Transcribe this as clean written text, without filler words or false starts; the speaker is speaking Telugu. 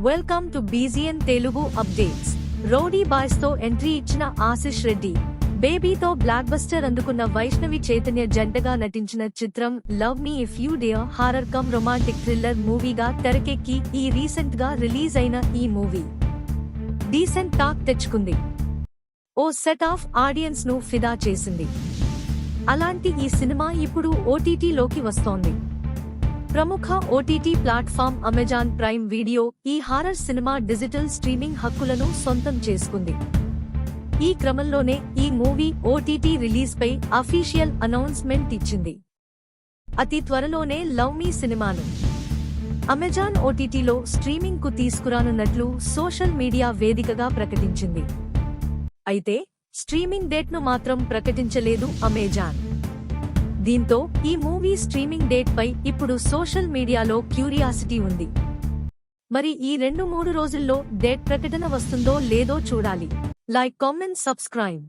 Welcome to BGN Telugu updates. Rowdy boys తో ఎంట్రీ ఇచ్చిన ఆశిష్ రెడ్డి, బేబీతో బ్లాక్ బస్టర్ అందుకున్న వైష్ణవి చైతన్య జంటగా నటించిన చిత్రం love me if you dare horror come romantic thriller మూవీగా తెరకెక్కి ఈ రీసెంట్ గా రిలీజ్ అయిన ఈ మూవీ డీసెంట్ టాక్ తెచ్చుకుంది. ఓ సెట్ ఆఫ్ ఆడియన్స్ ను ఫిదా చేసింది. అలాంటి ఈ సినిమా ఇప్పుడు ఓటీటీలోకి వస్తోంది. ప్రముఖ OTT platform Amazon prime video ఈ హారర్ సినిమా డిజిటల్ స్ట్రీమింగ్ హక్కులను సొంతం చేసుకుంది. ఈ క్రమంలోనే ఈ మూవీ ఓటీటీ రిలీజ్ పై అఫీషియల్ అనౌన్స్మెంట్ ఇచ్చింది. అతి త్వరలోనే లవ్ మీ సినిమాను అమెజాన్ ఓటీటీలో స్ట్రీమింగ్ కు తీసుకురానున్నట్లు సోషల్ మీడియా వేదికగా ప్రకటించింది. అయితే స్ట్రీమింగ్ డేట్ ను మాత్రం ప్రకటించలేదు అమెజాన్. దీంతో ఈ మూవీ స్ట్రీమింగ్ డేట్ పై ఇప్పుడు సోషల్ మీడియాలో క్యూరియాసిటీ ఉంది. మరి ఈ 2-3 రోజుల్లో డేట్ ప్రకటన వస్తుందో లేదో చూడాలి. Like, comment, subscribe.